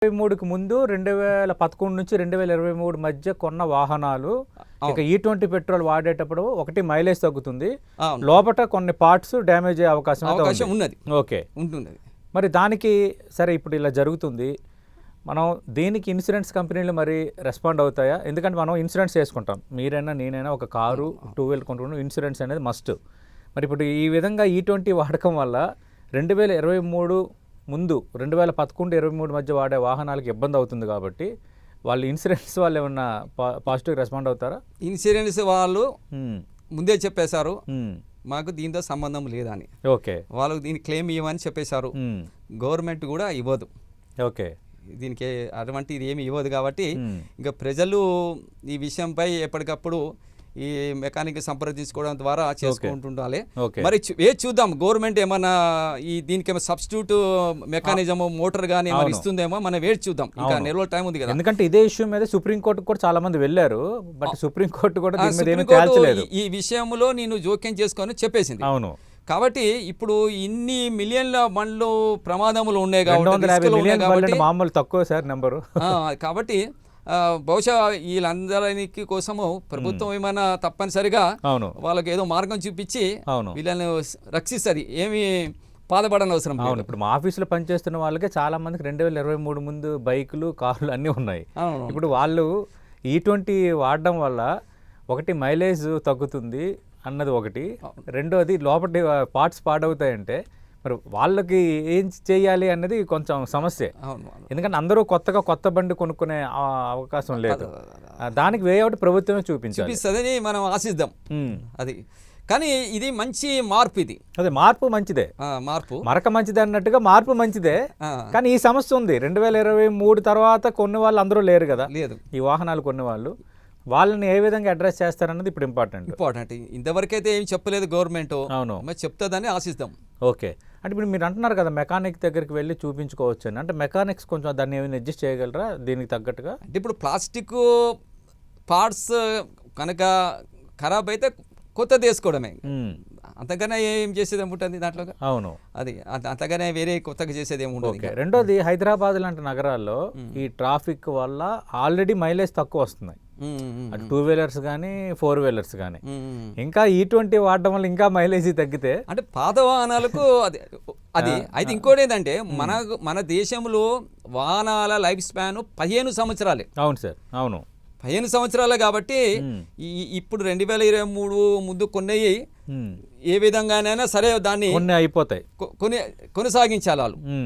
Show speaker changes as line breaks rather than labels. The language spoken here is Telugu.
2023కి ముందు 2011 నుంచి 2023 మధ్య కొన్న వాహనాలు ఇక E20 పెట్రోల్ వాడేటప్పుడు ఒకటి మైలేజ్ తగ్గుతుంది, లోపల కొన్ని పార్ట్స్ డ్యామేజ్ అయ్యే అవకాశం
ఉన్నది.
ఓకే,
ఉంటుంది.
మరి దానికి సరే ఇప్పుడు ఇలా జరుగుతుంది, మనం దీనికి ఇన్సూరెన్స్ కంపెనీలు మరి రెస్పాండ్ అవుతాయా? ఎందుకంటే మనం ఇన్సూరెన్స్ చేసుకుంటాం, మీరైనా నేనైనా ఒక కారు 2 వీలర్ కొంటున్నాం, ఇన్సూరెన్స్ అనేది మస్ట్. మరి ఇప్పుడు ఈ విధంగా E20 వాడకం వల్ల 2023 ముందు 2011-23 మధ్య వాడే వాహనాలకు ఇబ్బంది అవుతుంది కాబట్టి వాళ్ళు ఇన్సూరెన్స్ వాళ్ళు ఏమన్నా పాజిటివ్ రెస్పాండ్ అవుతారా?
ఇన్సూరెన్స్ వాళ్ళు ముందే చెప్పేశారు మాకు దీంతో సంబంధం లేదని.
ఓకే,
వాళ్ళకు దీని క్లెయిమ్ ఇవ్వమని చెప్పేశారు. గవర్నమెంట్ కూడా ఇవ్వదు.
ఓకే,
దీనికి అటువంటి ఇది ఏమి ఇవ్వదు కాబట్టి ఇంకా ప్రజలు ఈ విషయంపై ఎప్పటికప్పుడు ఈ మెకానిక్ సంప్రదించుకోవడం ద్వారా చేసుకుంటుండాలి. మరి చూద్దాం గవర్నమెంట్ ఏమన్నా ఈ దీనికి ఏమైనా సబ్స్టిట్యూట్ మెకానిజం మోటార్ కానీ ఏమైనా ఇస్తుందేమో మనం వేచి చూద్దాం. ఇంకా నెల టైం ఉంది కదా.
ఎందుకంటే ఇదే ఇష్యూ మీద సుప్రీంకోర్టు కూడా చాలా మంది వెళ్ళారు, బట్ సుప్రీంకోర్టు కూడా
ఈ విషయంలో నేను జోక్యం చేసుకొని చెప్పేసింది.
అవును,
కాబట్టి ఇప్పుడు ఇన్ని మిలియన్ల బండ్లు ప్రమాదములు ఉన్నాయి కాబట్టి
మామూలు తక్కువ సార్ నెంబరు.
కాబట్టి బహుశా వీళ్ళందరికి కోసము ప్రభుత్వం ఏమైనా తప్పనిసరిగా వాళ్ళకి ఏదో మార్గం చూపించి వీళ్ళని రక్షిస్తుంది, ఏమి బాధపడని అవసరం.
అవును, ఇప్పుడు మా ఆఫీసులో పనిచేస్తున్న వాళ్ళకి చాలా మందికి 2023 ముందు బైకులు కార్లు అన్నీ ఉన్నాయి. ఇప్పుడు వాళ్ళు E20 వాడడం వల్ల ఒకటి మైలేజ్ తగ్గుతుంది అన్నది ఒకటి, రెండోది లోపలి పార్ట్స్ పాడవుతాయంటే మరి వాళ్ళకి ఏం చేయాలి అన్నది కొంచెం సమస్య. ఎందుకంటే అందరూ కొత్త బండి కొనుక్కునే అవకాశం లేదు, దానికి వే అవుట్ ప్రభుత్వమే చూపిస్తుందని
మనం ఆశిద్దాం. అది కానీ ఇది మంచి మార్పు, ఇది
అదే మార్పు మంచిదే, మరక మంచిదే అన్నట్టుగా మార్పు మంచిదే. కానీ ఈ సమస్య ఉంది, 2023 తర్వాత కొన్ని వాళ్ళు అందరూ లేరు కదా,
లేదు
ఈ వాహనాలు కొన్ని వాళ్ళని ఏ విధంగా అడ్రస్ చేస్తారన్నది ఇప్పుడు ఇంపార్టెంట్.
ఇంతవరకైతే ఏం చెప్పలేదు గవర్నమెంట్.
అవును,
చెప్తుందని ఆశిస్తాం.
ఓకే, అంటే ఇప్పుడు మీరు అంటున్నారు కదా మెకానిక్ దగ్గరికి వెళ్ళి చూపించుకోవచ్చు అని, అంటే మెకానిక్స్ కొంచెం దాన్ని ఏమైనా అడ్జస్ట్ చేయగలరా దీనికి తగ్గట్టుగా?
అంటే ఇప్పుడు ప్లాస్టిక్ పార్ట్స్ కనుక ఖరాబ్ అయితే కొత్తది వేసుకోవడమే, అంతగానే ఏం చేసేది ఏముంటుంది దాంట్లో.
అవును, అది
అంతగానే వేరే కొత్తగా చేసేది ఏముంటుంది.
రెండోది హైదరాబాద్ లాంటి నగరాల్లో ఈ ట్రాఫిక్ వల్ల ఆల్రెడీ మైలేజ్ తక్కువ వస్తున్నాయి, 2 వీలర్స్ కానీ 4 వీలర్స్ కానీ. ఇంకా E20 వాడడం వల్ల ఇంకా మైలేజ్ తగ్గితే
అంటే పాత వాహనాలకు అది అయితే ఇంకోటి ఏంటంటే మన దేశంలో వాహనాల లైఫ్ స్పాన్ 15 సంవత్సరాలే.
అవును సార్, అవును
15 సంవత్సరాలే. కాబట్టి ఇప్పుడు 2023 ముందు కొన్నవి ఏ విధంగానైనా సరే దాన్ని
అయిపోతాయి,
కొనసాగించాలి వాళ్ళు.